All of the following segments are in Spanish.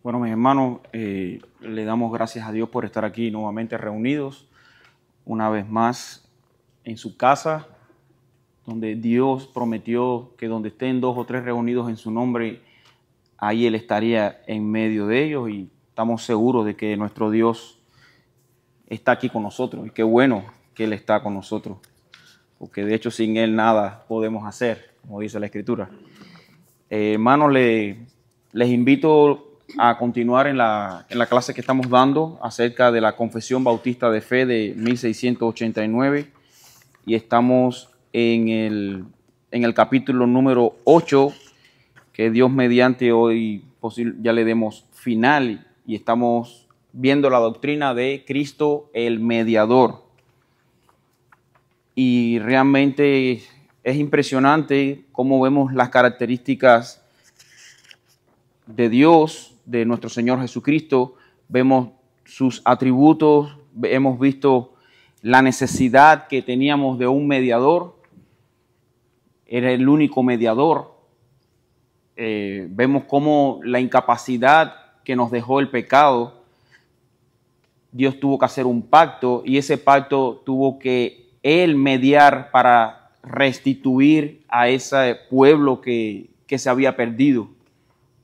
Bueno, mis hermanos, le damos gracias a Dios por estar aquí nuevamente reunidos, una vez más en su casa, donde Dios prometió que donde estén 2 o 3 reunidos en su nombre, ahí Él estaría en medio de ellos, y estamos seguros de que nuestro Dios está aquí con nosotros, y qué bueno que Él está con nosotros, porque de hecho sin Él nada podemos hacer, como dice la Escritura. Hermanos, les invito a continuar en la clase que estamos dando acerca de la Confesión Bautista de Fe de 1689, y estamos en el capítulo número 8, que Dios mediante hoy ya le demos final, y estamos viendo la doctrina de Cristo el mediador. Y realmente es impresionante cómo vemos las características de Dios, de nuestro Señor Jesucristo. Vemos sus atributos, hemos visto la necesidad que teníamos de un mediador. Era el único mediador. Vemos cómo la incapacidad que nos dejó el pecado, Dios tuvo que hacer un pacto, y ese pacto tuvo que Él mediar para restituir a ese pueblo que se había perdido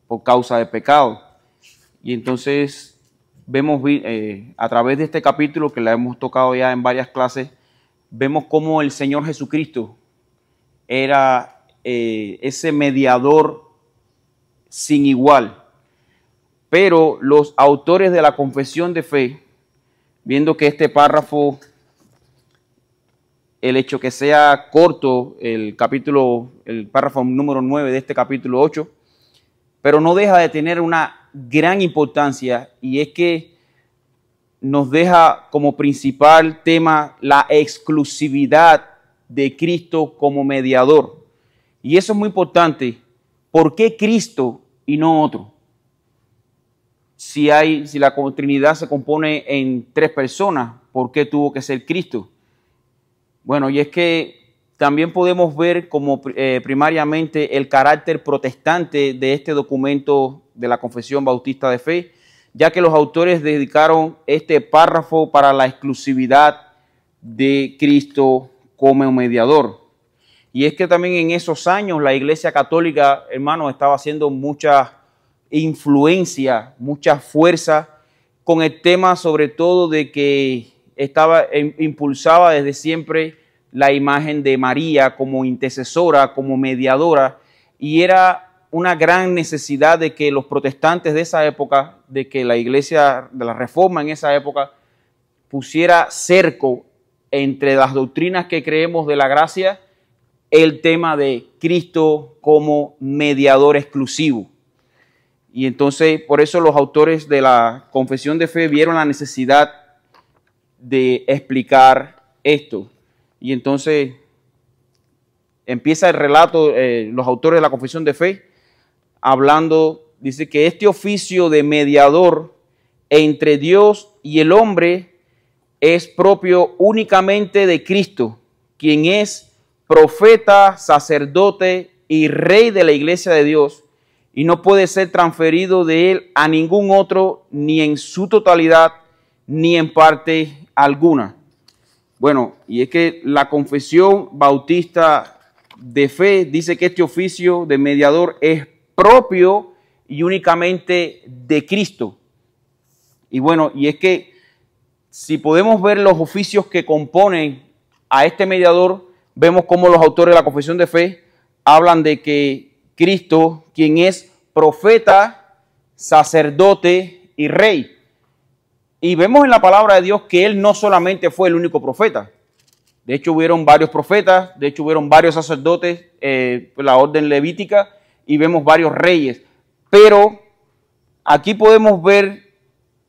por causa del pecado. Y entonces vemos a través de este capítulo, que la hemos tocado ya en varias clases, vemos cómo el Señor Jesucristo era ese mediador sin igual. Pero los autores de la Confesión de Fe, viendo que este párrafo, el hecho que sea corto, el párrafo número 9 de este capítulo 8, pero no deja de tener una gran importancia, y es que nos deja como principal tema la exclusividad de Cristo como mediador. Y eso es muy importante. ¿Por qué Cristo y no otro? Si la Trinidad se compone en 3 personas, ¿por qué tuvo que ser Cristo? Bueno, y es que también podemos ver como primariamente el carácter protestante de este documento de la Confesión Bautista de Fe, ya que los autores dedicaron este párrafo para la exclusividad de Cristo como mediador. Y es que también en esos años la Iglesia Católica, hermanos, estaba haciendo mucha influencia, mucha fuerza con el tema, sobre todo de que impulsaba desde siempre la imagen de María como intercesora, como mediadora, y era una gran necesidad de que los protestantes de esa época, de que la Iglesia de la Reforma en esa época pusiera cerco entre las doctrinas que creemos de la gracia, el tema de Cristo como mediador exclusivo. Y entonces, por eso los autores de la Confesión de Fe vieron la necesidad de explicar esto. Y entonces empieza el relato, los autores de la Confesión de Fe, hablando, dice que este oficio de mediador entre Dios y el hombre es propio únicamente de Cristo, quien es profeta, sacerdote y rey de la Iglesia de Dios, y no puede ser transferido de él a ningún otro, ni en su totalidad, ni en parte alguna. Bueno, y es que la Confesión Bautista de Fe dice que este oficio de mediador es propio y únicamente de Cristo. Y bueno, y es que si podemos ver los oficios que componen a este mediador, vemos cómo los autores de la Confesión de Fe hablan de que Cristo, quien es profeta, sacerdote y rey. Y vemos en la palabra de Dios que Él no solamente fue el único profeta. De hecho, hubieron varios profetas, de hecho, hubieron varios sacerdotes, la orden levítica, y vemos varios reyes. Pero aquí podemos ver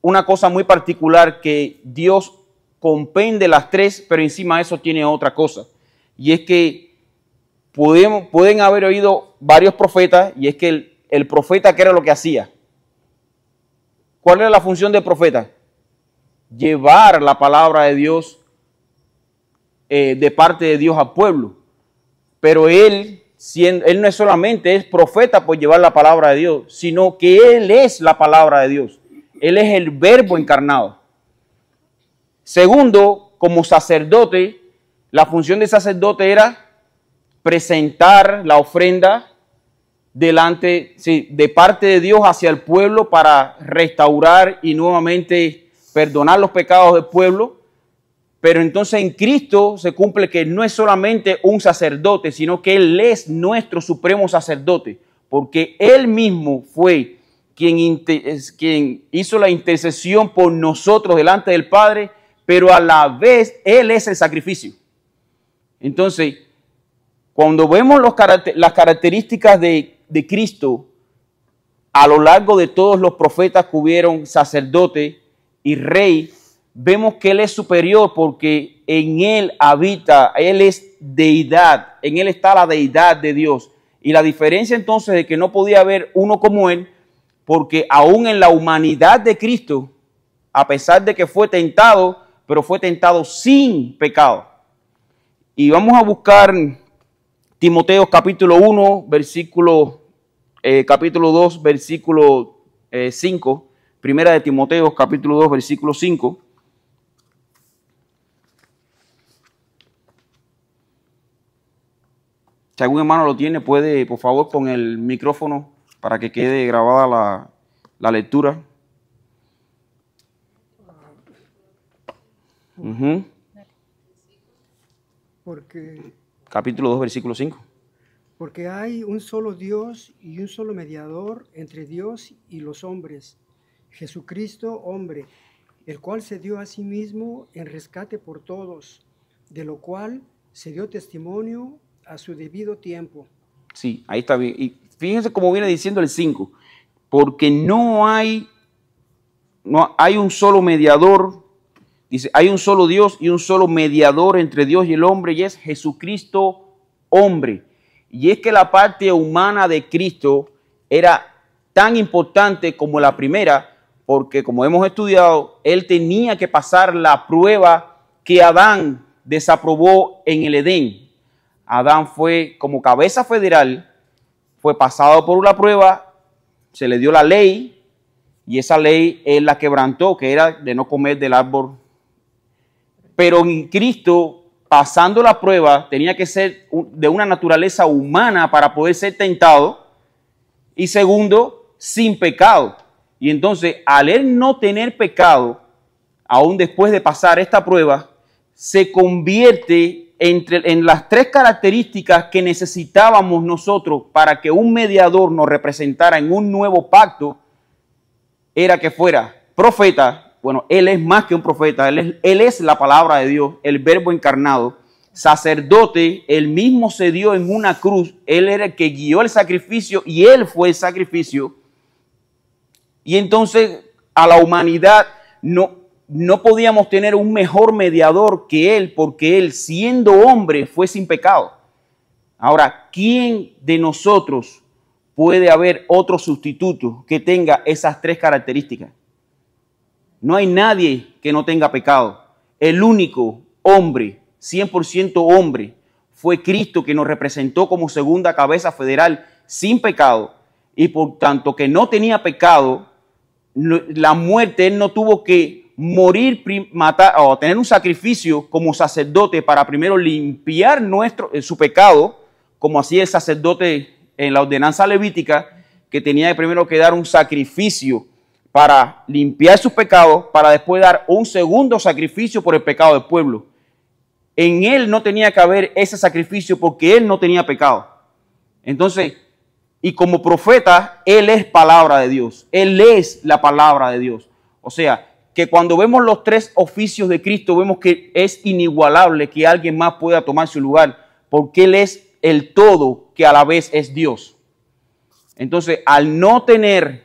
una cosa muy particular, que Dios comprende las 3, pero encima de eso tiene otra cosa. Y es que pueden haber oído varios profetas, y es que el profeta, ¿qué era lo que hacía? ¿Cuál era la función del profeta? Llevar la palabra de Dios de parte de Dios al pueblo. Pero él él no es solamente es profeta por llevar la palabra de Dios, sino que él es la palabra de Dios. Él es el Verbo encarnado. Segundo, como sacerdote, la función de sacerdote era presentar la ofrenda de parte de Dios hacia el pueblo para restaurar y nuevamente perdonar los pecados del pueblo. Pero entonces en Cristo se cumple que no es solamente un sacerdote, sino que Él es nuestro supremo sacerdote, porque Él mismo fue quien hizo la intercesión por nosotros delante del Padre, pero a la vez Él es el sacrificio. Entonces, cuando vemos las características de Cristo a lo largo de todos los profetas que hubieron, sacerdote y rey, vemos que Él es superior porque en Él habita, Él es deidad, en Él está la deidad de Dios. Y la diferencia entonces de que no podía haber uno como Él, porque aún en la humanidad de Cristo, a pesar de que fue tentado, pero fue tentado sin pecado. Y vamos a buscar Timoteo capítulo 1, capítulo 2, versículo 5. Primera de Timoteo capítulo 2, versículo 5. Si algún hermano lo tiene, puede, por favor, con el micrófono para que quede grabada la lectura. Capítulo 2, versículo 5. Porque hay un solo Dios y un solo mediador entre Dios y los hombres, Jesucristo hombre, el cual se dio a sí mismo en rescate por todos, de lo cual se dio testimonio a su debido tiempo. Sí, ahí está bien. Y fíjense cómo viene diciendo el 5. Porque no hay un solo mediador. Dice, hay un solo Dios y un solo mediador entre Dios y el hombre, y es Jesucristo hombre. Y es que la parte humana de Cristo era tan importante como la primera, porque como hemos estudiado, Él tenía que pasar la prueba que Adán desaprobó en el Edén. Adán fue como cabeza federal, fue pasado por una prueba, se le dio la ley, y esa ley él la quebrantó, que era de no comer del árbol. Pero en Cristo, pasando la prueba, tenía que ser de una naturaleza humana para poder ser tentado. Y segundo, sin pecado. Y entonces, al él no tener pecado, aún después de pasar esta prueba, se convierte en las tres características que necesitábamos nosotros para que un mediador nos representara en un nuevo pacto, era que fuera profeta. Bueno, Él es más que un profeta, Él es la palabra de Dios, el Verbo encarnado. Sacerdote, Él mismo se dio en una cruz, Él era el que guió el sacrificio y Él fue el sacrificio. Y entonces a la humanidad no podíamos tener un mejor mediador que Él, porque Él, siendo hombre, fue sin pecado. Ahora, ¿quién de nosotros puede haber otro sustituto que tenga esas tres características? No hay nadie que no tenga pecado. El único hombre, 100% hombre, fue Cristo, que nos representó como segunda cabeza federal sin pecado. Y por tanto que no tenía pecado, la muerte, Él no tuvo que morir, matar o tener un sacrificio como sacerdote para primero limpiar su pecado, como hacía el sacerdote en la ordenanza levítica, que tenía primero que dar un sacrificio para limpiar sus pecados, para después dar un segundo sacrificio por el pecado del pueblo. En Él no tenía que haber ese sacrificio porque Él no tenía pecado. Entonces, y como profeta, Él es palabra de Dios. Él es la palabra de Dios. O sea, que cuando vemos los tres oficios de Cristo, vemos que es inigualable que alguien más pueda tomar su lugar, porque Él es el todo que a la vez es Dios. Entonces, al no tener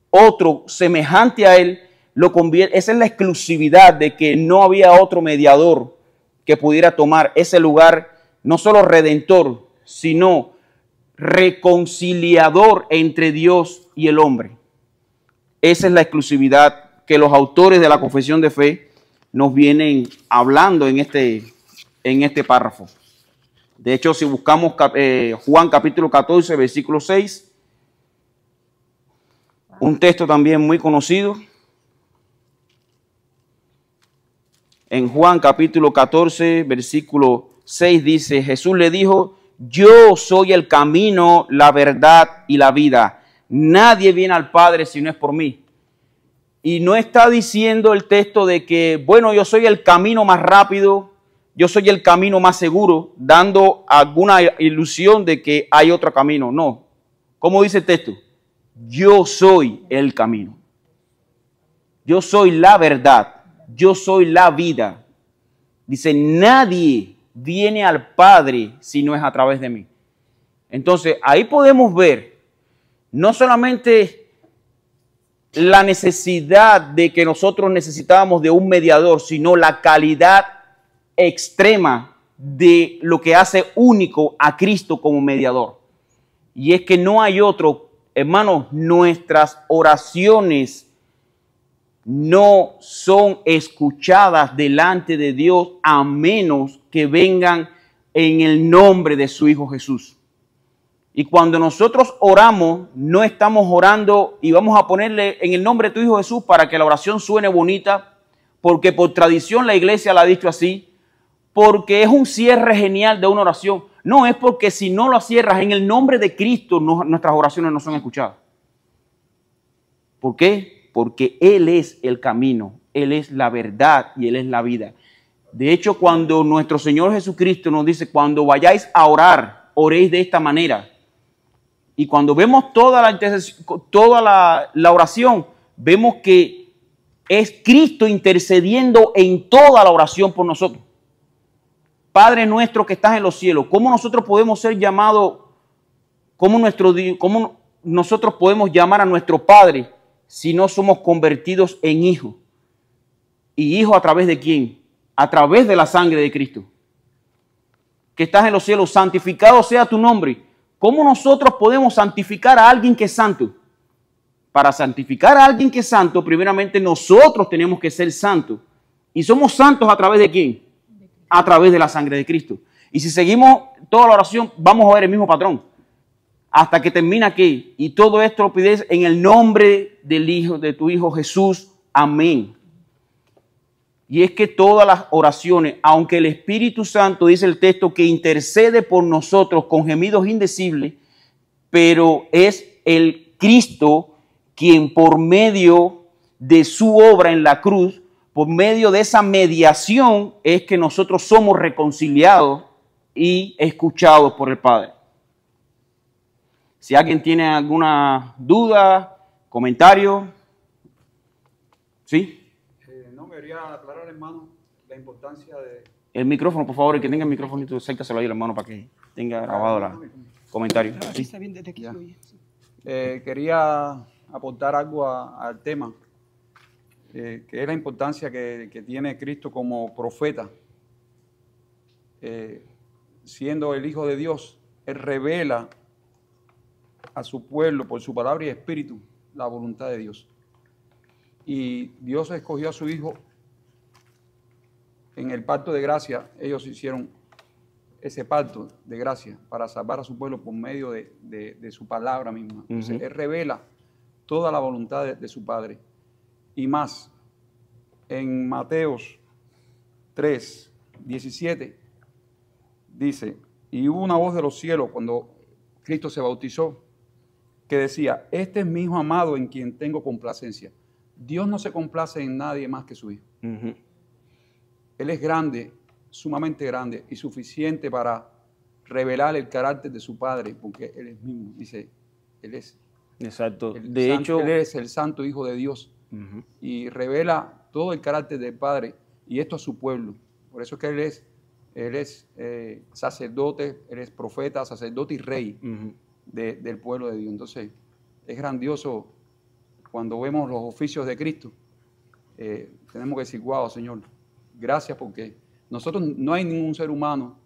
otro semejante a Él, lo convierte, esa es la exclusividad de que no había otro mediador que pudiera tomar ese lugar, no solo redentor, sino reconciliador entre Dios y el hombre. Esa es la exclusividad que los autores de la confesión de fe nos vienen hablando en este párrafo. De hecho, si buscamos Juan capítulo 14, versículo 6, un texto también muy conocido. En Juan capítulo 14, versículo 6 dice, Jesús le dijo, yo soy el camino, la verdad y la vida. Nadie viene al Padre si no es por mí. Y no está diciendo el texto de que, bueno, yo soy el camino más rápido, yo soy el camino más seguro, dando alguna ilusión de que hay otro camino. No. ¿Cómo dice el texto? Yo soy el camino. Yo soy la verdad. Yo soy la vida. Dice, nadie viene al Padre si no es a través de mí. Entonces, ahí podemos ver no solamente la necesidad de que nosotros necesitábamos de un mediador, sino la calidad extrema de lo que hace único a Cristo como mediador. Y es que no hay otro, hermanos, nuestras oraciones no son escuchadas delante de Dios a menos que vengan en el nombre de su Hijo Jesús. Y cuando nosotros oramos, no estamos orando y vamos a ponerle en el nombre de tu Hijo Jesús para que la oración suene bonita, porque por tradición la iglesia la ha dicho así, porque es un cierre genial de una oración. No, es porque si no lo cierras en el nombre de Cristo, nuestras oraciones no son escuchadas. ¿Por qué? Porque Él es el camino, Él es la verdad y Él es la vida. De hecho, cuando nuestro Señor Jesucristo nos dice, cuando vayáis a orar, oréis de esta manera. Y cuando vemos toda la oración, vemos que es Cristo intercediendo en toda la oración por nosotros. Padre nuestro que estás en los cielos, ¿cómo nosotros podemos ser llamados, cómo nosotros podemos llamar a nuestro Padre si no somos convertidos en hijos? ¿Y hijo a través de quién? A través de la sangre de Cristo. Que estás en los cielos, santificado sea tu nombre. ¿Cómo nosotros podemos santificar a alguien que es santo? Para santificar a alguien que es santo, primeramente nosotros tenemos que ser santos. ¿Y somos santos a través de quién? A través de la sangre de Cristo. Y si seguimos toda la oración, vamos a ver el mismo patrón. Hasta que termina aquí. Y todo esto lo pides en el nombre del Hijo, de tu Hijo Jesús. Amén. Y es que todas las oraciones, aunque el Espíritu Santo, dice el texto, que intercede por nosotros con gemidos indecibles, pero es el Cristo quien por medio de su obra en la cruz, por medio de esa mediación, es que nosotros somos reconciliados y escuchados por el Padre. Si alguien tiene alguna duda, comentario, ¿sí? No, quería aclarar, hermano, la importancia de... El micrófono, por favor, el que tenga el micrófono, acércaselo ahí, hermano, para que tenga grabado el comentario. Aquí está bien, desde aquí se oye. Quería aportar algo al tema, que es la importancia que tiene Cristo como profeta. Siendo el Hijo de Dios, Él revela a su pueblo por su palabra y espíritu la voluntad de Dios. Y Dios escogió a su Hijo en el pacto de gracia. Ellos hicieron ese pacto de gracia para salvar a su pueblo por medio de su palabra misma. Entonces, Él revela toda la voluntad de su Padre. Y más, en Mateos 3, 17, dice, y hubo una voz de los cielos cuando Cristo se bautizó, que decía, este es mi Hijo amado en quien tengo complacencia. Dios no se complace en nadie más que su Hijo. Él es grande, sumamente grande y suficiente para revelar el carácter de su Padre, porque Él es mismo. Dice, Él es. Exacto. Él es el Santo Hijo de Dios y revela todo el carácter del Padre y esto a su pueblo. Por eso es que Él es sacerdote, Él es profeta, sacerdote y rey del pueblo de Dios. Entonces, es grandioso cuando vemos los oficios de Cristo. Tenemos que decir, wow, Señor, gracias, porque nosotros no hay ningún ser humano,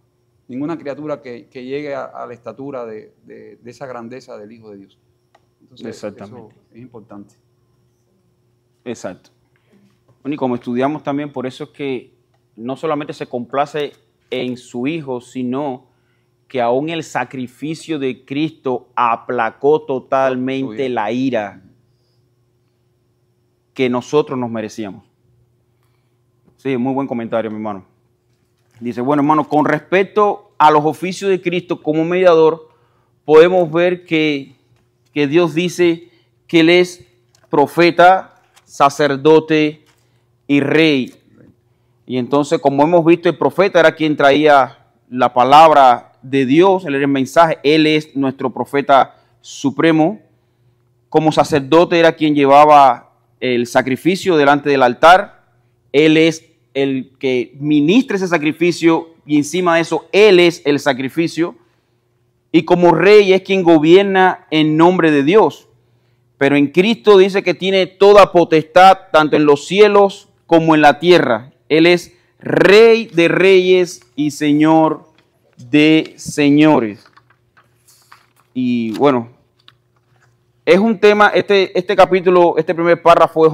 ninguna criatura que llegue a la estatura de esa grandeza del Hijo de Dios. Entonces, eso es importante. Exacto. Bueno, y como estudiamos también, por eso es que no solamente se complace en su Hijo, sino que aún el sacrificio de Cristo aplacó totalmente la ira que nosotros nos merecíamos. Sí, muy buen comentario, mi hermano. Dice, bueno, hermano, con respecto a los oficios de Cristo como mediador, podemos ver que Dios dice que Él es profeta, sacerdote y rey. Y entonces, como hemos visto, el profeta era quien traía la palabra de Dios, él era el mensaje, Él es nuestro profeta supremo. Como sacerdote era quien llevaba el sacrificio delante del altar. Él es el que ministra ese sacrificio y encima de eso, Él es el sacrificio. Y como rey es quien gobierna en nombre de Dios. Pero en Cristo dice que tiene toda potestad, tanto en los cielos como en la tierra. Él es Rey de reyes y Señor de señores. Y bueno, es un tema, este capítulo, este primer párrafo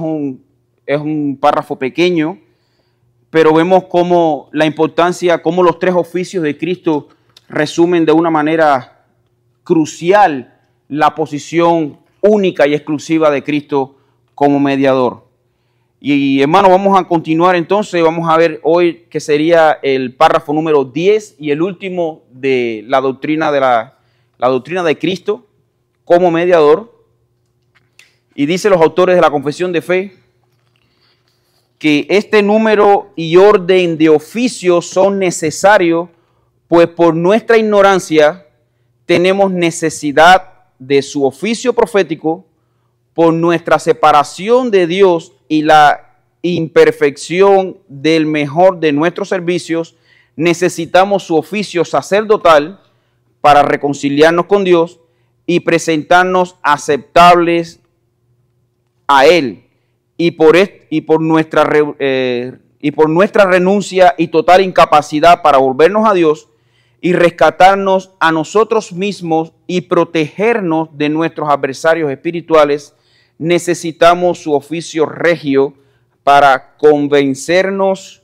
es un párrafo pequeño, pero vemos cómo la importancia, cómo los tres oficios de Cristo resumen de una manera crucial la posición única y exclusiva de Cristo como mediador. Y hermano, vamos a continuar entonces, vamos a ver hoy que sería el párrafo número 10 y el último de la doctrina de Cristo como mediador. Y dice los autores de la Confesión de Fe que este número y orden de oficios son necesarios, pues por nuestra ignorancia tenemos necesidad de su oficio profético, por nuestra separación de Dios y la imperfección del mejor de nuestros servicios, necesitamos su oficio sacerdotal para reconciliarnos con Dios y presentarnos aceptables a Él. Y por nuestra renuncia y total incapacidad para volvernos a Dios y rescatarnos a nosotros mismos y protegernos de nuestros adversarios espirituales, necesitamos su oficio regio para convencernos,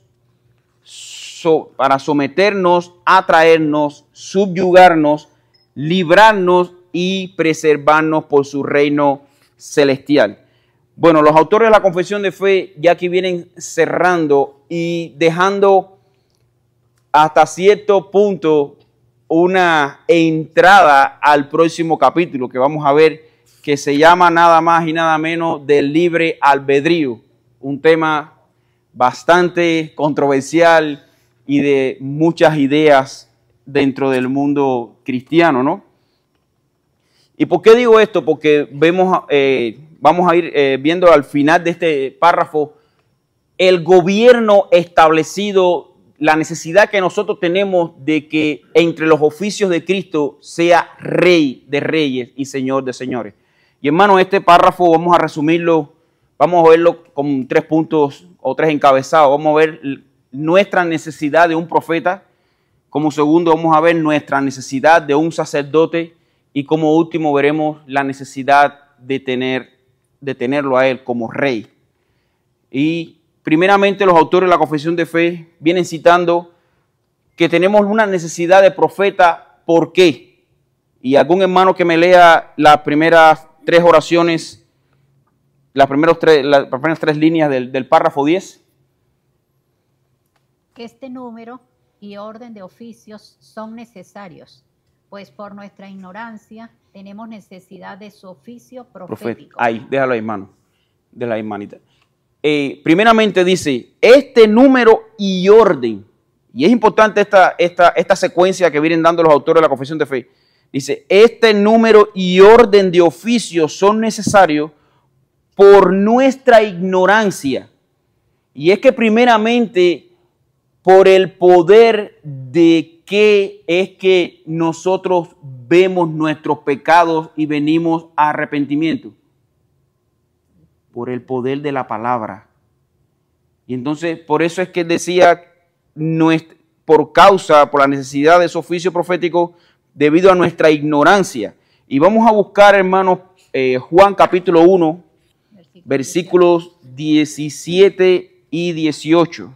para someternos, atraernos, subyugarnos, librarnos y preservarnos por su reino celestial. Bueno, los autores de la Confesión de Fe ya aquí vienen cerrando y dejando hasta cierto punto una entrada al próximo capítulo que vamos a ver, que se llama nada más y nada menos del libre albedrío, un tema bastante controversial y de muchas ideas dentro del mundo cristiano, ¿no? ¿Y por qué digo esto? Porque vamos a ir viendo al final de este párrafo el gobierno establecido, la necesidad que nosotros tenemos de que entre los oficios de Cristo sea Rey de reyes y Señor de señores. Y hermano, este párrafo vamos a resumirlo, vamos a verlo con 3 puntos o 3 encabezados. Vamos a ver nuestra necesidad de un profeta. Como segundo vamos a ver nuestra necesidad de un sacerdote. Y como último veremos la necesidad de tenerlo a Él como Rey. Y primeramente los autores de la Confesión de Fe vienen citando que tenemos una necesidad de profeta. ¿Por qué? Y algún hermano que me lea las primeras 3 oraciones, las primeras 3 líneas del párrafo 10. Este número y orden de oficios son necesarios, pues por nuestra ignorancia tenemos necesidad de su oficio profético. Ahí, déjalo ahí, hermano. De la hermanita. Primeramente dice, este número y orden. Y es importante esta secuencia que vienen dando los autores de la Confesión de Fe. Dice, este número y orden de oficios son necesarios por nuestra ignorancia. Y es que primeramente por el poder de que es que nosotros vemos nuestros pecados y venimos a arrepentimiento. Por el poder de la palabra. Y entonces, por eso es que decía, por la necesidad de ese oficio profético, debido a nuestra ignorancia. Y vamos a buscar, hermanos, Juan capítulo 1, versículos 17 y 18.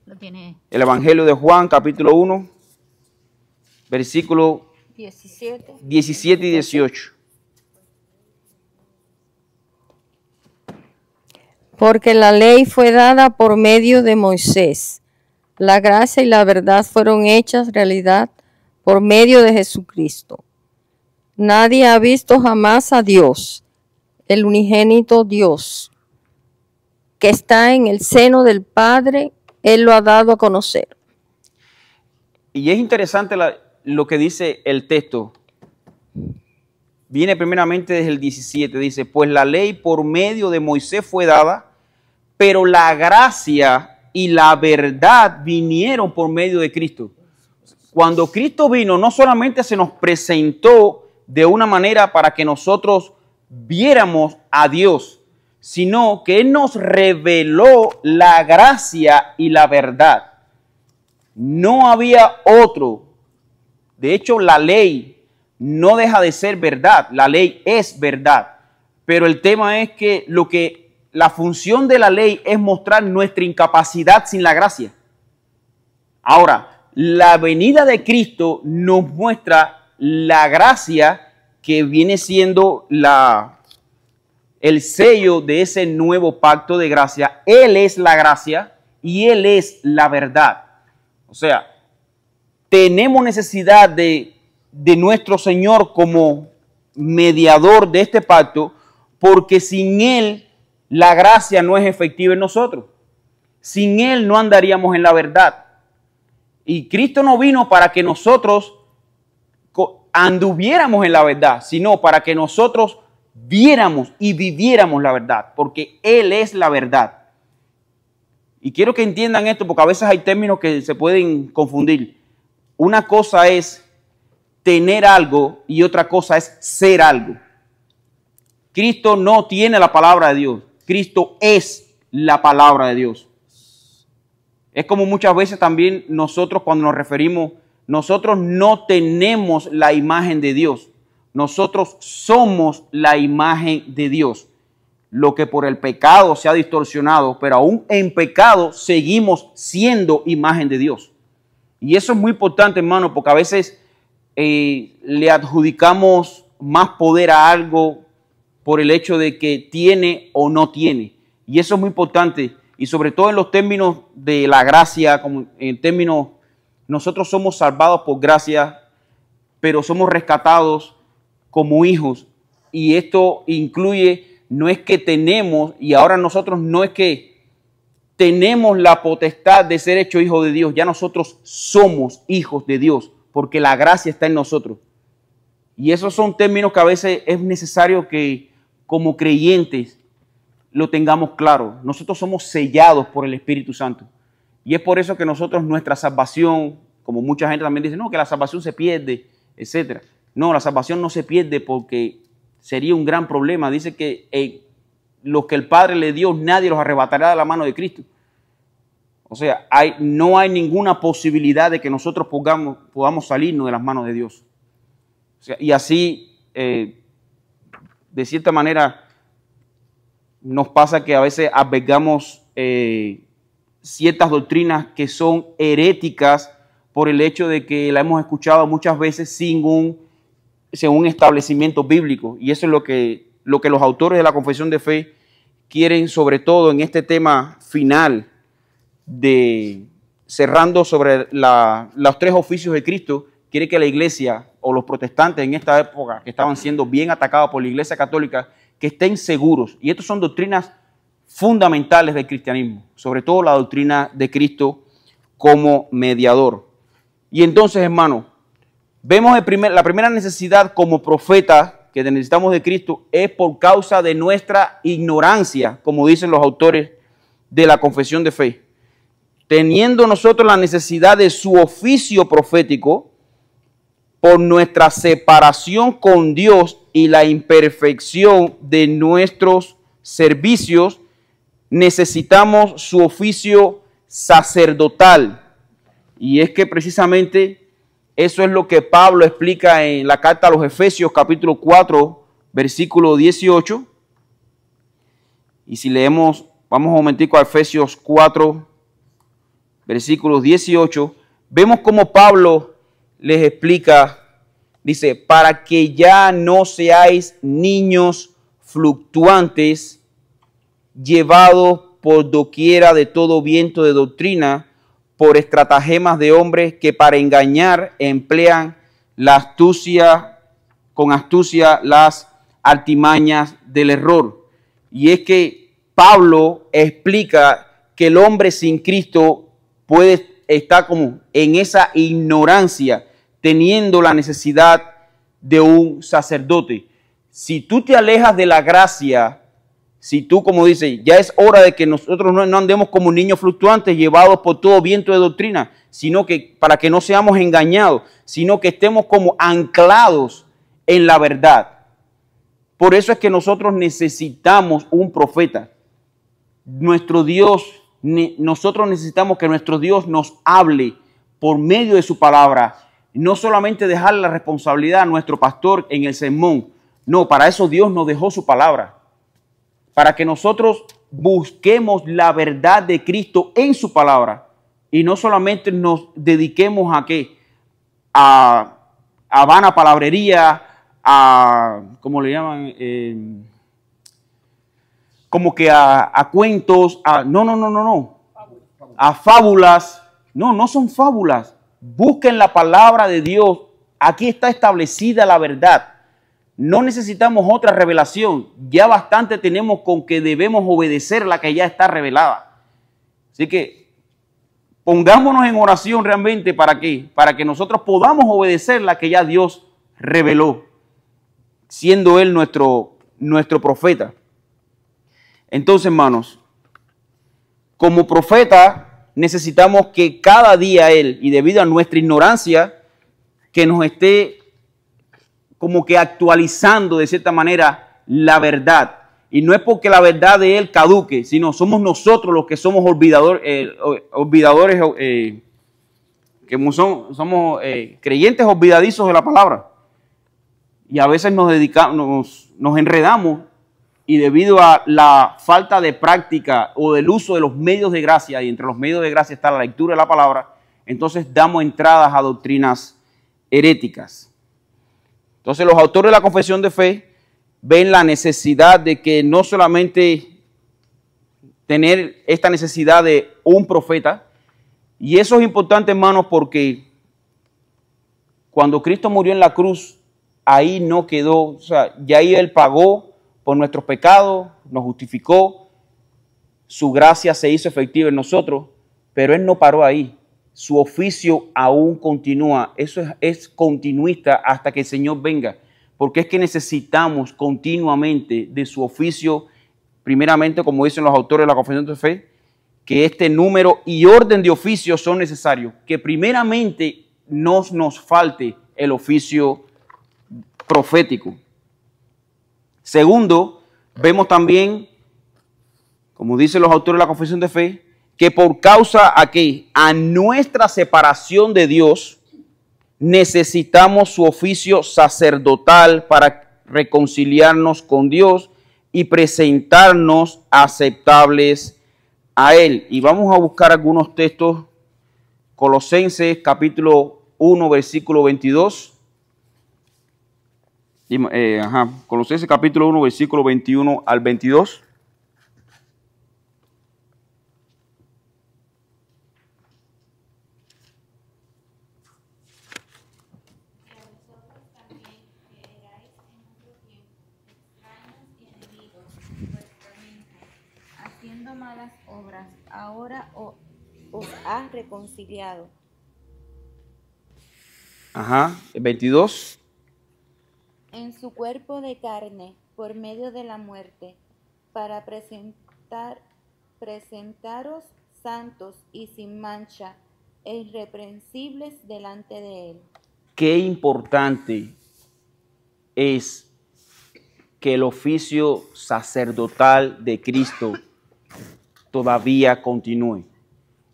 Lo tiene El Evangelio de Juan, capítulo 1, versículo 17 y 18. Porque la ley fue dada por medio de Moisés. La gracia y la verdad fueron hechas realidad por medio de Jesucristo. Nadie ha visto jamás a Dios, el unigénito Dios, que está en el seno del Padre, Él lo ha dado a conocer. Y es interesante lo que dice el texto. Viene primeramente desde el 17, dice, pues la ley por medio de Moisés fue dada, pero la gracia y la verdad vinieron por medio de Cristo. Cuando Cristo vino, no solamente se nos presentó de una manera para que nosotros viéramos a Dios, sino que Él nos reveló la gracia y la verdad. No había otro. De hecho, la ley no deja de ser verdad. La ley es verdad. Pero el tema es que la función de la ley es mostrar nuestra incapacidad sin la gracia. Ahora, la venida de Cristo nos muestra la gracia que viene siendo el sello de ese nuevo pacto de gracia. Él es la gracia y Él es la verdad. O sea, tenemos necesidad de nuestro Señor como mediador de este pacto, porque sin Él la gracia no es efectiva en nosotros. Sin Él no andaríamos en la verdad. Y Cristo no vino para que nosotros anduviéramos en la verdad, sino para que nosotros viéramos y viviéramos la verdad, porque Él es la verdad. Y quiero que entiendan esto, porque a veces hay términos que se pueden confundir. Una cosa es tener algo y otra cosa es ser algo. Cristo no tiene la palabra de Dios. Cristo es la palabra de Dios. Es como muchas veces también nosotros cuando nos referimos, nosotros no tenemos la imagen de Dios. Nosotros somos la imagen de Dios. Lo que por el pecado se ha distorsionado, pero aún en pecado seguimos siendo imagen de Dios. Y eso es muy importante, hermano, porque a veces le adjudicamos más poder a algo por el hecho de que tiene o no tiene. Y eso es muy importante. Y sobre todo en los términos de la gracia, como en términos, nosotros somos salvados por gracia, pero somos rescatados como hijos. Y esto incluye, no es que tenemos, y ahora nosotros no es que tenemos la potestad de ser hecho hijo de Dios, ya nosotros somos hijos de Dios, porque la gracia está en nosotros. Y esos son términos que a veces es necesario que como creyentes lo tengamos claro. Nosotros somos sellados por el Espíritu Santo. Y es por eso que nosotros, nuestra salvación, como mucha gente también dice, no, que la salvación se pierde, etc. No, la salvación no se pierde porque sería un gran problema. Dice que los que el Padre le dio, nadie los arrebatará de la mano de Cristo. O sea, no hay ninguna posibilidad de que nosotros podamos salirnos de las manos de Dios. O sea, y así, de cierta manera, nos pasa que a veces albergamos ciertas doctrinas que son heréticas por el hecho de que la hemos escuchado muchas veces sin un establecimiento bíblico. Y eso es lo que los autores de la Confesión de Fe quieren, sobre todo en este tema final, cerrando sobre los tres oficios de Cristo. Quiere que la iglesia o los protestantes en esta época, que estaban siendo bien atacados por la iglesia católica, que estén seguros. Y estas son doctrinas fundamentales del cristianismo, sobre todo la doctrina de Cristo como mediador. Y entonces, hermano, vemos la primera necesidad como profeta que necesitamos de Cristo es por causa de nuestra ignorancia, como dicen los autores de la Confesión de Fe. Teniendo nosotros la necesidad de su oficio profético, por nuestra separación con Dios y la imperfección de nuestros servicios, necesitamos su oficio sacerdotal. Y es que precisamente eso es lo que Pablo explica en la carta a los Efesios, capítulo 4, versículo 18. Y si leemos, vamos un momentico a Efesios 4, versículos 18, vemos cómo Pablo les explica, dice, para que ya no seáis niños fluctuantes, llevados por doquiera de todo viento de doctrina, por estratagemas de hombres que para engañar emplean con astucia las artimañas del error. Y es que Pablo explica que el hombre sin Cristo puede estar como en esa ignorancia, teniendo la necesidad de un sacerdote. Si tú te alejas de la gracia, si tú, como dice, ya es hora de que nosotros no andemos como niños fluctuantes llevados por todo viento de doctrina, sino que para que no seamos engañados, sino que estemos como anclados en la verdad. Por eso es que nosotros necesitamos un profeta. Nosotros necesitamos que nuestro Dios nos hable por medio de su palabra. No solamente dejar la responsabilidad a nuestro pastor en el sermón. No, para eso Dios nos dejó su palabra. Para que nosotros busquemos la verdad de Cristo en su palabra. Y no solamente nos dediquemos a ¿qué? A vana palabrería, ¿cómo le llaman? Como que a cuentos, no. A fábulas. No son fábulas. Busquen la palabra de Dios. Aquí está establecida la verdad. No necesitamos otra revelación. Ya bastante tenemos con que debemos obedecer la que ya está revelada. Así que pongámonos en oración realmente ¿para qué? Para que nosotros podamos obedecer la que ya Dios reveló, siendo Él nuestro profeta. Entonces, hermanos, como profeta necesitamos que cada día Él, y debido a nuestra ignorancia, que nos esté como que actualizando de cierta manera la verdad. Y no es porque la verdad de Él caduque, sino somos nosotros los que somos olvidadores, que somos creyentes olvidadizos de la palabra. Y a veces nos enredamos y debido a la falta de práctica o del uso de los medios de gracia, y entre los medios de gracia está la lectura de la palabra, entonces damos entradas a doctrinas heréticas. Entonces los autores de la confesión de fe ven la necesidad de que no solamente tener esta necesidad de un profeta, y eso es importante, hermanos, porque cuando Cristo murió en la cruz, ahí no quedó, o sea, ya ahí Él pagó por nuestros pecados, nos justificó, su gracia se hizo efectiva en nosotros, pero Él no paró ahí. Su oficio aún continúa, eso es continuista hasta que el Señor venga, porque es que necesitamos continuamente de su oficio, primeramente, como dicen los autores de la confesión de fe, que este número y orden de oficios son necesarios, que primeramente no nos falte el oficio profético. Segundo, vemos también, como dicen los autores de la confesión de fe, que por causa a nuestra separación de Dios, necesitamos su oficio sacerdotal para reconciliarnos con Dios y presentarnos aceptables a Él. Y vamos a buscar algunos textos. Colosenses capítulo 1, versículo 22. Colosenses capítulo 1, versículo 21 al 22. Haciendo malas obras, ahora os has reconciliado. El 22. En su cuerpo de carne, por medio de la muerte, para presentaros santos y sin mancha e irreprensibles delante de Él. Qué importante es que el oficio sacerdotal de Cristo todavía continúe.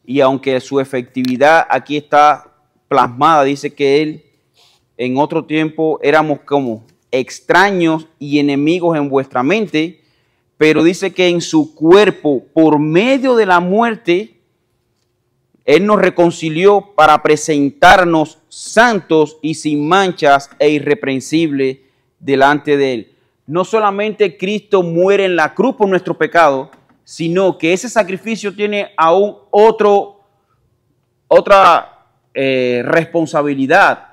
Y aunque su efectividad aquí está plasmada, dice que Él en otro tiempo éramos como extraños y enemigos en vuestra mente, pero dice que en su cuerpo, por medio de la muerte, Él nos reconcilió para presentarnos santos y sin manchas e irreprensibles delante de Él. No solamente Cristo muere en la cruz por nuestro pecado, sino que ese sacrificio tiene aún otra responsabilidad,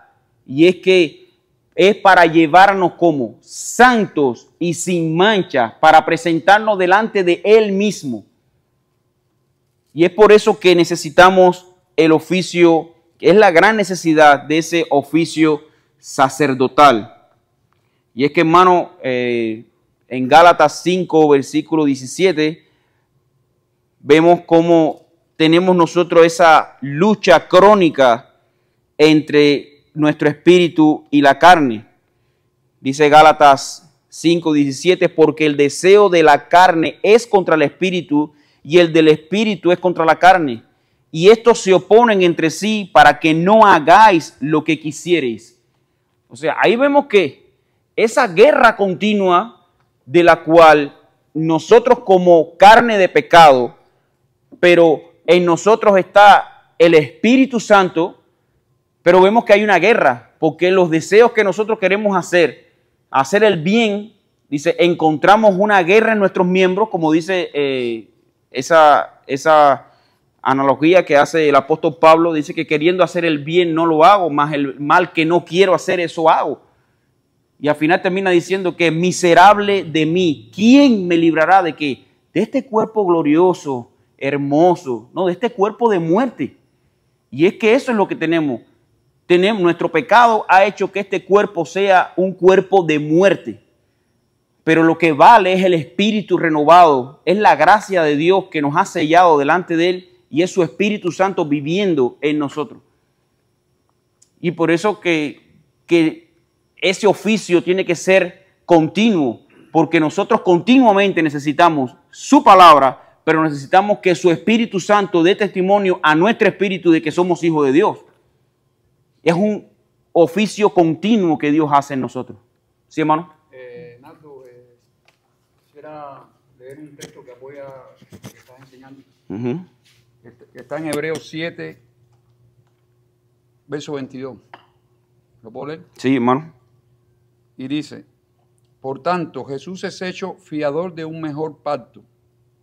y es que es para llevarnos como santos y sin mancha, para presentarnos delante de Él mismo. Y es por eso que necesitamos el oficio, que es la gran necesidad de ese oficio sacerdotal. Y es que, hermano, en Gálatas 5, versículo 17, vemos cómo tenemos nosotros esa lucha crónica entre nuestro espíritu y la carne. Dice Gálatas 5, 17, porque el deseo de la carne es contra el espíritu y el del espíritu es contra la carne. Y estos se oponen entre sí para que no hagáis lo que quisierais. O sea, ahí vemos que esa guerra continua de la cual nosotros como carne de pecado, pero en nosotros está el Espíritu Santo, pero vemos que hay una guerra, porque los deseos que nosotros queremos hacer el bien, dice, encontramos una guerra en nuestros miembros, como dice esa analogía que hace el apóstol Pablo, dice que queriendo hacer el bien no lo hago, más el mal que no quiero hacer, eso hago. Y al final termina diciendo que miserable de mí, ¿quién me librará de qué? De este cuerpo glorioso, hermoso, no, de este cuerpo de muerte. Y es que eso es lo que tenemos. Nuestro pecado ha hecho que este cuerpo sea un cuerpo de muerte. Pero lo que vale es el espíritu renovado, es la gracia de Dios que nos ha sellado delante de Él y es su Espíritu Santo viviendo en nosotros. Y por eso que ese oficio tiene que ser continuo, porque nosotros continuamente necesitamos su palabra, pero necesitamos que su Espíritu Santo dé testimonio a nuestro espíritu de que somos hijos de Dios. Es un oficio continuo que Dios hace en nosotros. ¿Sí, hermano? Nando, quisiera leer un texto que apoya lo que estás enseñando. Que está en Hebreos 7, verso 22. ¿Lo puedo leer? Sí, hermano. Y dice, por tanto, Jesús es hecho fiador de un mejor pacto,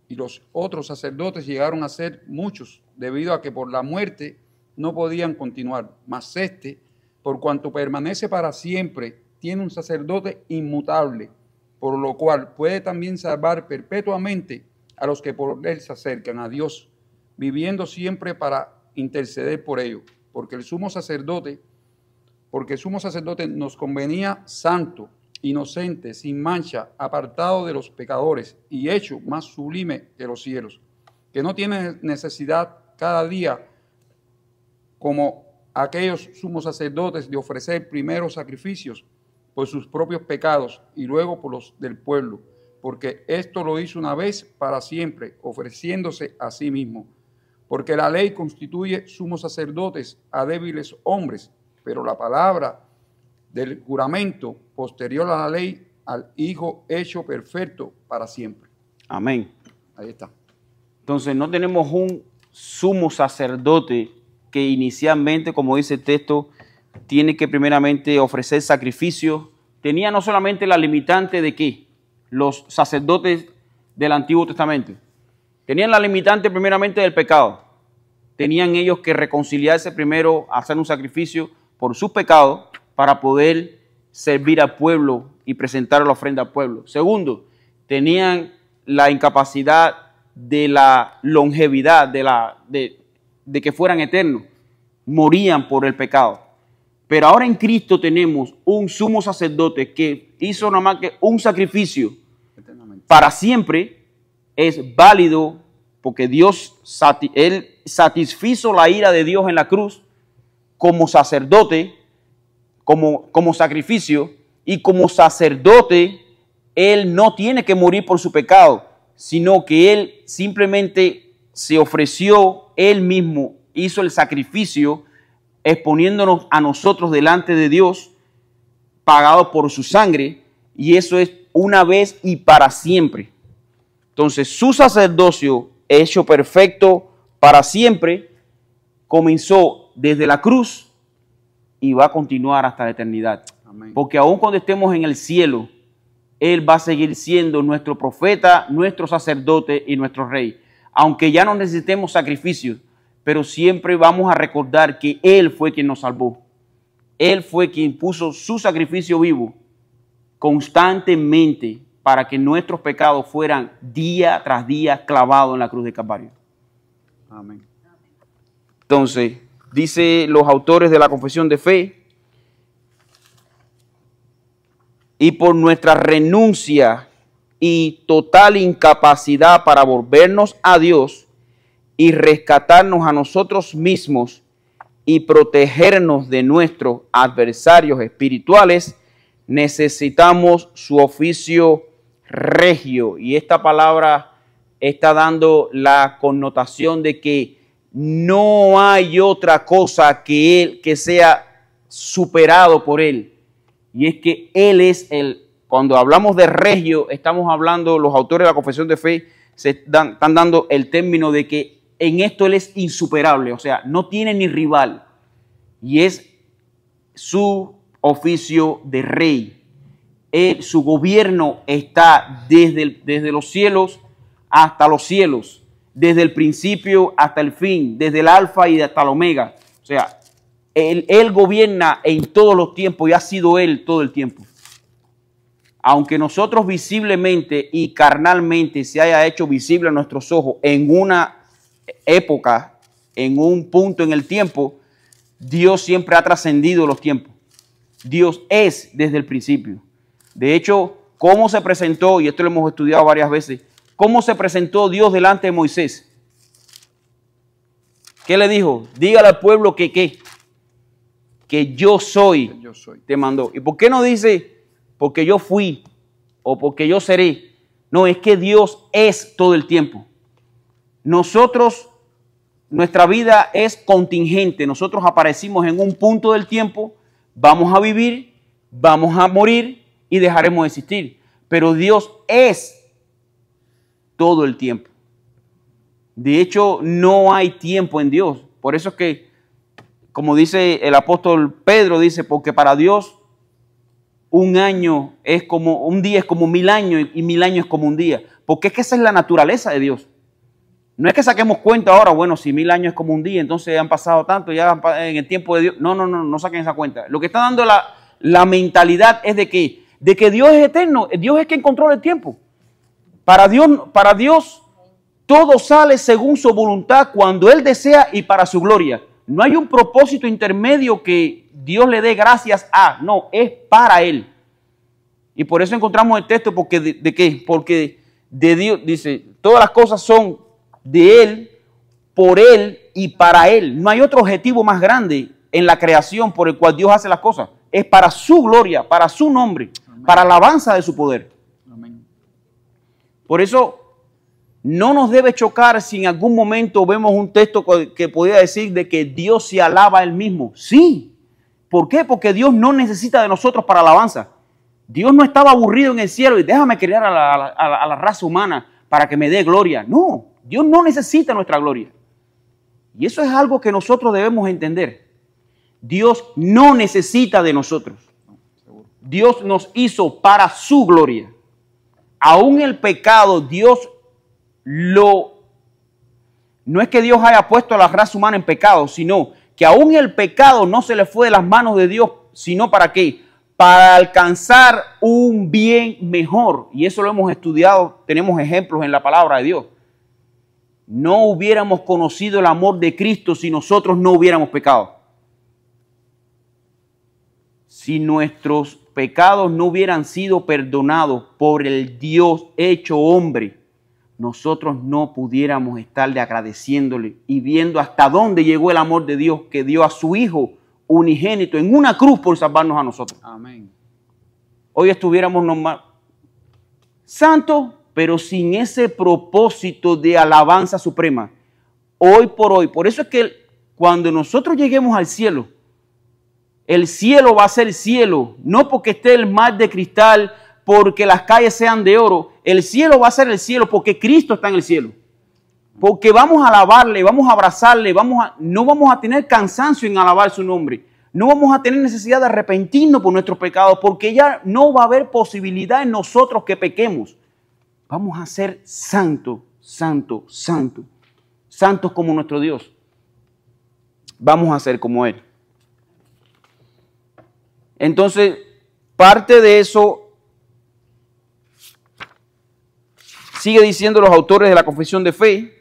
y los otros sacerdotes llegaron a ser muchos, debido a que por la muerte no podían continuar. Mas este, por cuanto permanece para siempre, tiene un sacerdote inmutable, por lo cual puede también salvar perpetuamente a los que por él se acercan a Dios, viviendo siempre para interceder por ellos. Porque el sumo sacerdote nos convenía santo, inocente, sin mancha, apartado de los pecadores y hecho más sublime que los cielos, que no tiene necesidad cada día, como aquellos sumos sacerdotes, de ofrecer primero sacrificios por sus propios pecados y luego por los del pueblo, porque esto lo hizo una vez para siempre, ofreciéndose a sí mismo. Porque la ley constituye sumos sacerdotes a débiles hombres, pero la palabra del juramento posterior a la ley al Hijo hecho perfecto para siempre. Amén. Ahí está. Entonces no tenemos un sumo sacerdote que inicialmente, como dice el texto, tiene que primeramente ofrecer sacrificios. Tenía no solamente la limitante de que los sacerdotes del Antiguo Testamento tenían la limitante primeramente del pecado. Tenían ellos que reconciliarse primero, hacer un sacrificio por sus pecados para poder servir al pueblo y presentar la ofrenda al pueblo. Segundo, tenían la incapacidad de la longevidad, de que fueran eternos. Morían por el pecado. Pero ahora en Cristo tenemos un sumo sacerdote que hizo nada más que un sacrificio para siempre. Es válido porque Él satisfizo la ira de Dios en la cruz como sacerdote, como sacrificio, y como sacerdote Él no tiene que morir por su pecado, sino que Él simplemente se ofreció Él mismo, hizo el sacrificio, exponiéndonos a nosotros delante de Dios, pagado por su sangre, y eso es una vez y para siempre. Entonces, su sacerdocio hecho perfecto para siempre, comenzó desde la cruz y va a continuar hasta la eternidad. Amén. Porque aun cuando estemos en el cielo, Él va a seguir siendo nuestro profeta, nuestro sacerdote y nuestro rey. Aunque ya no necesitemos sacrificios, pero siempre vamos a recordar que Él fue quien nos salvó. Él fue quien puso su sacrificio vivo constantemente para que nuestros pecados fueran día tras día clavados en la cruz de Calvario. Amén. Entonces, dice los autores de la Confesión de Fe, y por nuestra renuncia y total incapacidad para volvernos a Dios y rescatarnos a nosotros mismos y protegernos de nuestros adversarios espirituales, necesitamos su oficio regio. Y esta palabra está dando la connotación de que no hay otra cosa que sea superado por Él. Y es que Él es cuando hablamos de regio, estamos hablando, los autores de la Confesión de Fe están dando el término de que en esto Él es insuperable, o sea, no tiene ni rival. Y es su oficio de rey. Su gobierno está desde los cielos hasta los cielos, desde el principio hasta el fin, desde el alfa y hasta el omega. O sea, Él gobierna en todos los tiempos y ha sido Él todo el tiempo. Aunque nosotros visiblemente y carnalmente se haya hecho visible a nuestros ojos en una época, en un punto en el tiempo, Dios siempre ha trascendido los tiempos. Dios es desde el principio. De hecho, ¿cómo se presentó? Y esto lo hemos estudiado varias veces. ¿Cómo se presentó Dios delante de Moisés? ¿Qué le dijo? Dígale al pueblo que yo soy, Yo soy. te mandó. ¿Y por qué no dice porque yo fui o porque yo seré? No, es que Dios es todo el tiempo. Nosotros, nuestra vida es contingente. Nosotros aparecimos en un punto del tiempo, vamos a vivir, vamos a morir y dejaremos de existir. Pero Dios es todo el tiempo. De hecho, no hay tiempo en Dios. Por eso es que, como dice el apóstol Pedro, dice, porque para Dios un día es como 1000 años y 1000 años es como un día. Porque es que esa es la naturaleza de Dios. No es que saquemos cuenta ahora, bueno, si 1000 años es como un día, entonces han pasado tanto, ya en el tiempo de Dios. No saquen esa cuenta. Lo que está dando la mentalidad es de que Dios es eterno, Dios es quien controla el tiempo. Para Dios todo sale según su voluntad, cuando Él desea y para su gloria. No hay un propósito intermedio que Dios le dé gracias a, no, es para Él. Y por eso encontramos el texto, porque ¿de qué? Porque de Dios, dice, todas las cosas son de Él, por Él y para Él. No hay otro objetivo más grande en la creación por el cual Dios hace las cosas. Es para su gloria, para su nombre, amén, para la alabanza de su poder. Amén. Por eso no nos debe chocar si en algún momento vemos un texto que podría decir de que Dios se alaba a Él mismo. Sí. ¿Por qué? Porque Dios no necesita de nosotros para alabanza. Dios no estaba aburrido en el cielo y déjame crear a la raza humana para que me dé gloria. No, Dios no necesita nuestra gloria. Y eso es algo que nosotros debemos entender. Dios no necesita de nosotros. Dios nos hizo para su gloria. Aún el pecado, no es que Dios haya puesto a la raza humana en pecado, sino que aún el pecado no se le fue de las manos de Dios, sino ¿para qué? Para alcanzar un bien mejor. Y eso lo hemos estudiado, tenemos ejemplos en la palabra de Dios. No hubiéramos conocido el amor de Cristo si nosotros no hubiéramos pecado. Si nuestros pecados no hubieran sido perdonados por el Dios hecho hombre, nosotros no pudiéramos estarle agradeciéndole y viendo hasta dónde llegó el amor de Dios que dio a su Hijo unigénito en una cruz por salvarnos a nosotros. Amén. Hoy estuviéramos normal, santos, pero sin ese propósito de alabanza suprema. Hoy por hoy. Por eso es que cuando nosotros lleguemos al cielo, el cielo va a ser cielo, no porque esté el mar de cristal, porque las calles sean de oro. El cielo va a ser el cielo porque Cristo está en el cielo. Porque vamos a alabarle, vamos a abrazarle, no vamos a tener cansancio en alabar su nombre. No vamos a tener necesidad de arrepentirnos por nuestros pecados, porque ya no va a haber posibilidad en nosotros que pequemos. Vamos a ser santos, santos, santos. Santos como nuestro Dios. Vamos a ser como Él. Entonces, parte de eso sigue diciendo los autores de la Confesión de Fe.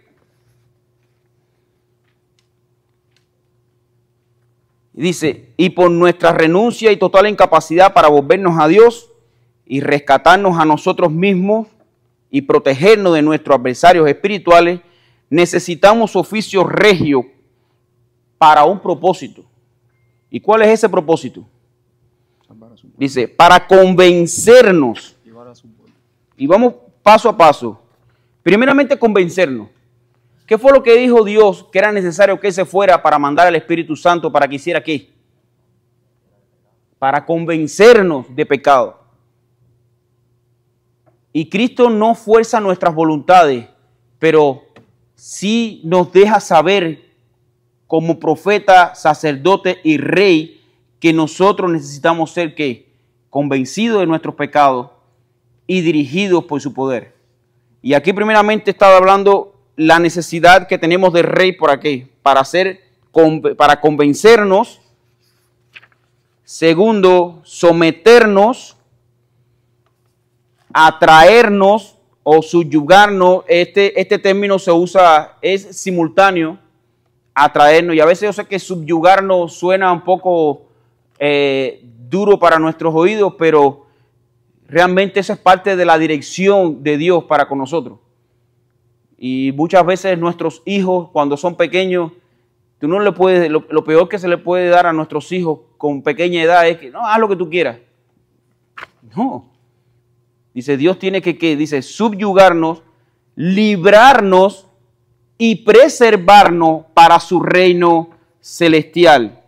Dice, y por nuestra renuncia y total incapacidad para volvernos a Dios y rescatarnos a nosotros mismos y protegernos de nuestros adversarios espirituales, necesitamos oficio regio para un propósito. ¿Y cuál es ese propósito? Dice, para convencernos. Y vamos paso a paso. Primeramente, convencernos. ¿Qué fue lo que dijo Dios que era necesario que Él se fuera para mandar al Espíritu Santo para que hiciera qué? Para convencernos de pecado. Y Cristo no fuerza nuestras voluntades, pero sí nos deja saber como profeta, sacerdote y rey que nosotros necesitamos ser ¿qué? Convencidos de nuestros pecados y dirigidos por su poder. Y aquí primeramente estaba hablando la necesidad que tenemos de rey por aquí, para convencernos. Segundo, someternos, atraernos o subyugarnos. Este término se usa, es simultáneo, atraernos. Y a veces yo sé que subyugarnos suena un poco duro para nuestros oídos, pero realmente eso es parte de la dirección de Dios para con nosotros. Y muchas veces nuestros hijos, cuando son pequeños, tú no le puedes, lo peor que se le puede dar a nuestros hijos con pequeña edad es que no, haz lo que tú quieras. No. Dice, Dios tiene que dice, subyugarnos, librarnos y preservarnos para su reino celestial.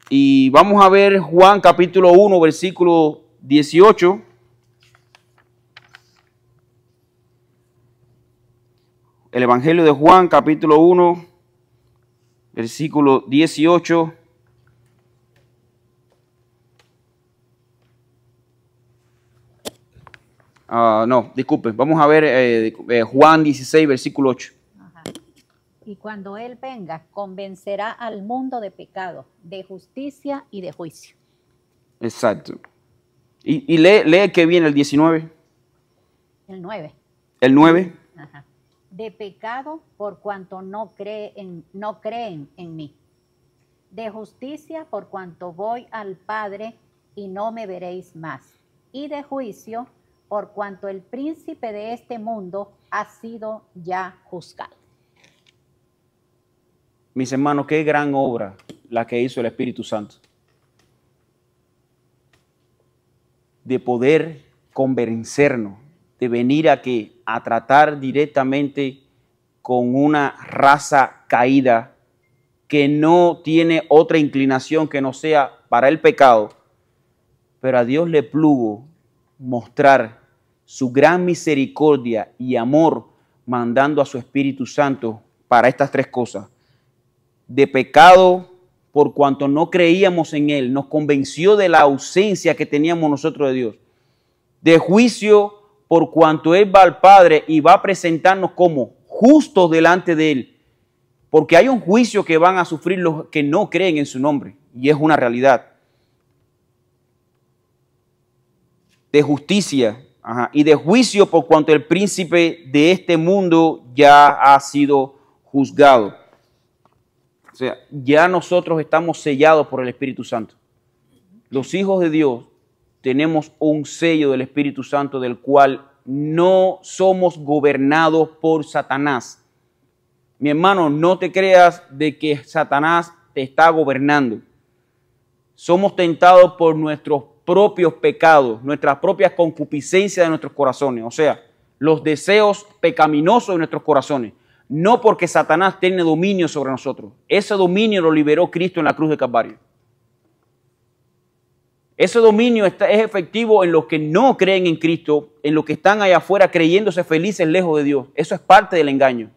Y vamos a ver Juan capítulo 1, versículo 18. El Evangelio de Juan, capítulo 1, versículo 18. No, disculpen. Vamos a ver Juan 16, versículo 8. Ajá. Y cuando Él venga, convencerá al mundo de pecado, de justicia y de juicio. Exacto. Y lee que viene el 19. El 9. El 9. Ajá. De pecado por cuanto no creen en mí. De justicia por cuanto voy al Padre y no me veréis más. Y de juicio por cuanto el príncipe de este mundo ha sido ya juzgado. Mis hermanos, qué gran obra la que hizo el Espíritu Santo. De poder convencernos, de venir a tratar directamente con una raza caída que no tiene otra inclinación que no sea para el pecado, pero a Dios le plugo mostrar su gran misericordia y amor mandando a su Espíritu Santo para estas tres cosas. De pecado por cuanto no creíamos en Él, nos convenció de la ausencia que teníamos nosotros de Dios. De juicio por cuanto Él va al Padre y va a presentarnos como justos delante de Él. Porque hay un juicio que van a sufrir los que no creen en su nombre. Y es una realidad. De justicia y de juicio por cuanto el príncipe de este mundo ya ha sido juzgado. O sea, ya nosotros estamos sellados por el Espíritu Santo. Los hijos de Dios tenemos un sello del Espíritu Santo del cual no somos gobernados por Satanás. Mi hermano, no te creas de que Satanás te está gobernando. Somos tentados por nuestros propios pecados, nuestras propias concupiscencias de nuestros corazones, o sea, los deseos pecaminosos de nuestros corazones. No porque Satanás tiene dominio sobre nosotros. Ese dominio lo liberó Cristo en la cruz de Calvario. Ese dominio es efectivo en los que no creen en Cristo, en los que están allá afuera creyéndose felices lejos de Dios. Eso es parte del engaño.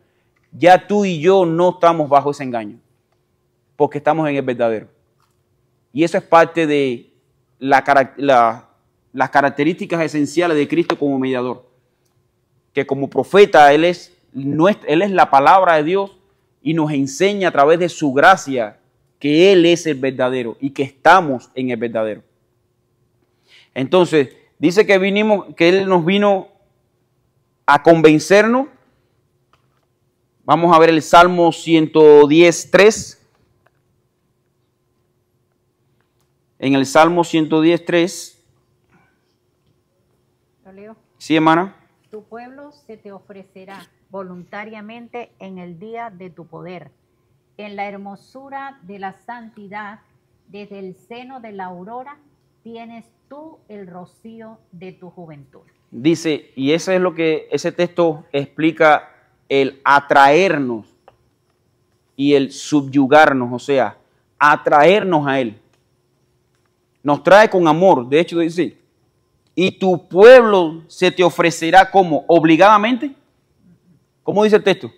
Ya tú y yo no estamos bajo ese engaño, porque estamos en el verdadero. Y eso es parte de las características esenciales de Cristo como mediador. Que como profeta, Él es la palabra de Dios y nos enseña a través de su gracia que Él es el verdadero y que estamos en el verdadero. Entonces, dice que Él nos vino a convencernos. Vamos a ver el Salmo 110:3. En el Salmo 110:3. ¿Lo leo? Sí, hermana. Tu pueblo se te ofrecerá voluntariamente en el día de tu poder, en la hermosura de la santidad, desde el seno de la aurora, tienes tú el rocío de tu juventud. Dice, y eso es lo que ese texto explica, el atraernos y el subyugarnos, o sea, atraernos a Él. Nos trae con amor. De hecho, dice, y tu pueblo se te ofrecerá como obligadamente. ¿Cómo dice el texto?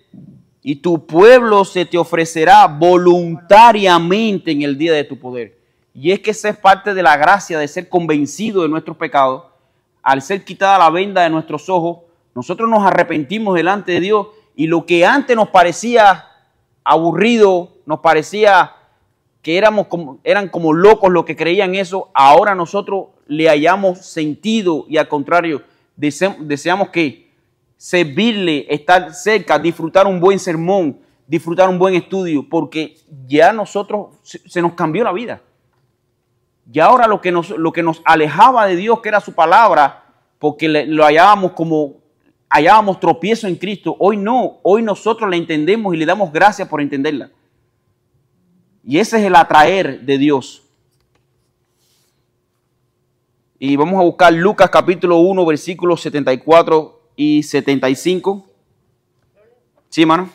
Y tu pueblo se te ofrecerá voluntariamente en el día de tu poder. Y es que esa es parte de la gracia de ser convencido de nuestros pecados. Al ser quitada la venda de nuestros ojos, nosotros nos arrepentimos delante de Dios y lo que antes nos parecía aburrido, nos parecía que eran como locos los que creían eso, ahora nosotros le hayamos sentido y al contrario, deseamos que servirle, estar cerca, disfrutar un buen sermón, disfrutar un buen estudio, porque ya nosotros se nos cambió la vida. Y ahora lo que nos alejaba de Dios, que era su palabra, porque lo hallábamos tropiezo en Cristo, hoy no, hoy nosotros la entendemos y le damos gracias por entenderla. Y ese es el atraer de Dios. Y vamos a buscar Lucas capítulo 1, versículos 74 y 75. Sí, hermano.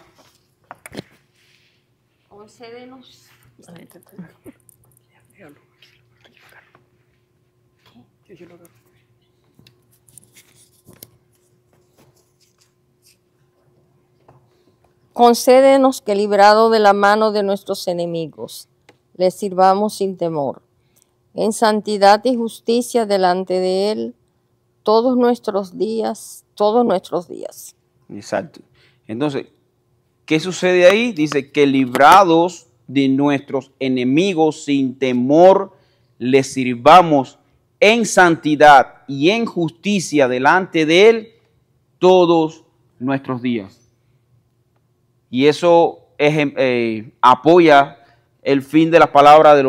Concédenos. Concédenos que, librado de la mano de nuestros enemigos, les sirvamos sin temor, en santidad y justicia delante de Él, todos nuestros días. Exacto. Entonces, ¿qué sucede ahí? Dice que librados de nuestros enemigos sin temor, les sirvamos en santidad y en justicia delante de Él todos nuestros días. Y eso apoya el fin de las palabras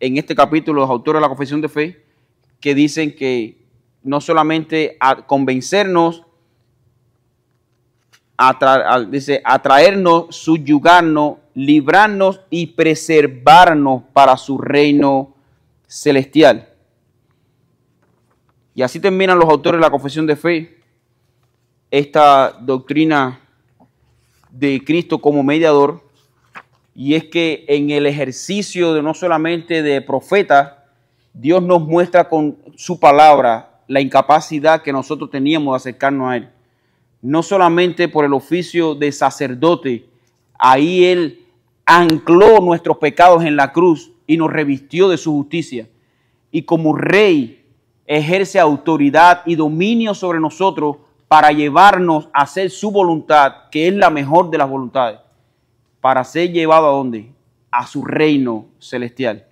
en este capítulo, los autores de la Confesión de Fe, que dicen que no solamente a convencernos, dice atraernos, subyugarnos, librarnos y preservarnos para su reino celestial. Y así terminan los autores de la Confesión de Fe esta doctrina de Cristo como mediador, y es que en el ejercicio de no solamente de profeta, Dios nos muestra con su palabra la incapacidad que nosotros teníamos de acercarnos a Él. No solamente por el oficio de sacerdote, ahí Él ancló nuestros pecados en la cruz y nos revistió de su justicia. Y como Rey ejerce autoridad y dominio sobre nosotros para llevarnos a hacer su voluntad, que es la mejor de las voluntades, para ser llevado ¿a dónde? A su reino celestial.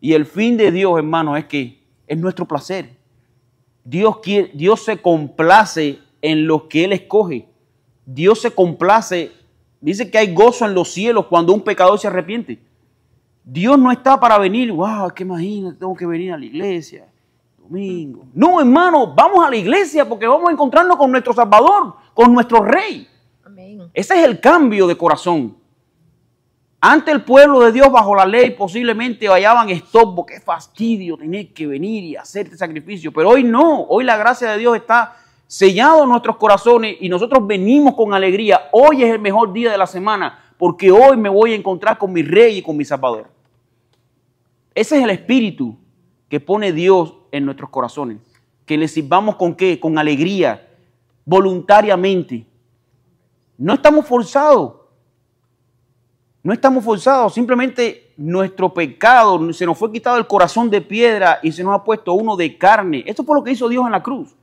Y el fin de Dios, hermanos, es que es nuestro placer. Dios se complace en los que Él escoge. Dios se complace. Dice que hay gozo en los cielos cuando un pecador se arrepiente. Dios no está para venir, wow, que imagínate, tengo que venir a la iglesia domingo. No, hermano, vamos a la iglesia porque vamos a encontrarnos con nuestro Salvador, con nuestro Rey. Amén. Ese es el cambio de corazón. Ante el pueblo de Dios bajo la ley posiblemente vayaban stop, qué fastidio tener que venir y hacer este sacrificio. Pero hoy no, hoy la gracia de Dios está sellado en nuestros corazones y nosotros venimos con alegría. Hoy es el mejor día de la semana porque hoy me voy a encontrar con mi Rey y con mi Salvador. Ese es el espíritu que pone Dios en nuestros corazones. Que le sirvamos ¿con qué? Con alegría, voluntariamente. No estamos forzados. No estamos forzados, simplemente nuestro pecado, se nos fue quitado el corazón de piedra y se nos ha puesto uno de carne. Esto fue lo que hizo Dios en la cruz.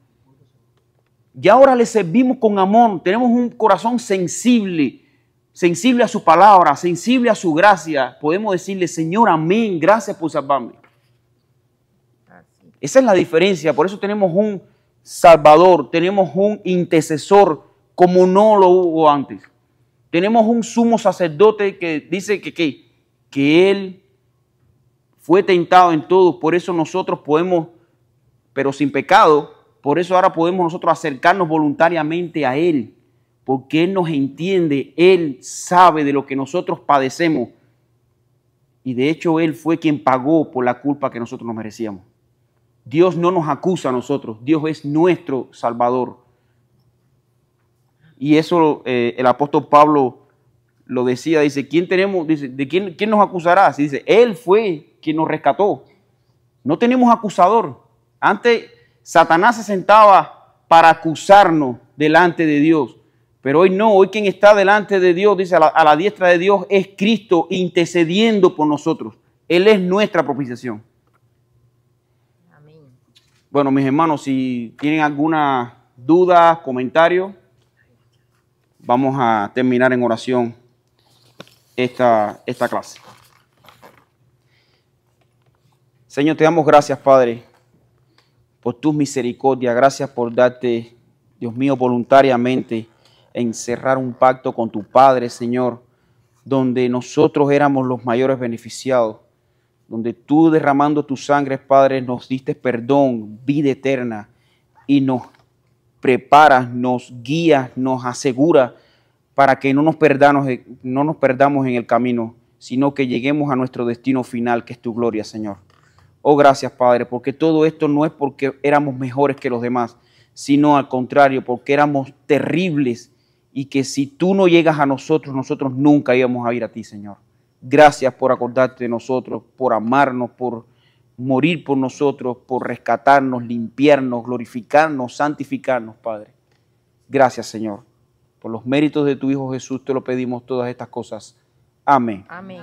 Y ahora le servimos con amor, tenemos un corazón sensible, sensible a su palabra, sensible a su gracia. Podemos decirle, Señor, amén, gracias por salvarme. Esa es la diferencia, por eso tenemos un Salvador, tenemos un intercesor como no lo hubo antes. Tenemos un sumo sacerdote que dice que Él fue tentado en todo, por eso nosotros podemos, pero sin pecado, por eso ahora podemos nosotros acercarnos voluntariamente a Él, porque Él nos entiende, Él sabe de lo que nosotros padecemos y de hecho Él fue quien pagó por la culpa que nosotros nos merecíamos. Dios no nos acusa a nosotros, Dios es nuestro Salvador. Y eso el apóstol Pablo lo decía, dice, ¿quién tenemos? Dice, ¿de quién nos acusará? Dice, Él fue quien nos rescató. No tenemos acusador. Antes Satanás se sentaba para acusarnos delante de Dios, pero hoy no, hoy quien está delante de Dios, dice, a la diestra de Dios es Cristo intercediendo por nosotros. Él es nuestra propiciación. Amén. Bueno, mis hermanos, si tienen alguna duda, comentario, vamos a terminar en oración esta clase. Señor, te damos gracias, Padre, por tus misericordias. Gracias por darte, Dios mío, voluntariamente encerrar un pacto con tu Padre, Señor, donde nosotros éramos los mayores beneficiados, donde tú derramando tu sangre, Padre, nos diste perdón, vida eterna y nos preparas, nos guías, nos aseguras para que no nos perdamos en el camino, sino que lleguemos a nuestro destino final, que es tu gloria, Señor. Oh, gracias, Padre, porque todo esto no es porque éramos mejores que los demás, sino al contrario, porque éramos terribles y que si tú no llegas a nosotros, nosotros nunca íbamos a ir a ti, Señor. Gracias por acordarte de nosotros, por amarnos, por morir por nosotros, por rescatarnos, limpiarnos, glorificarnos, santificarnos, Padre. Gracias, Señor. Por los méritos de tu Hijo Jesús te lo pedimos todas estas cosas. Amén. Amén.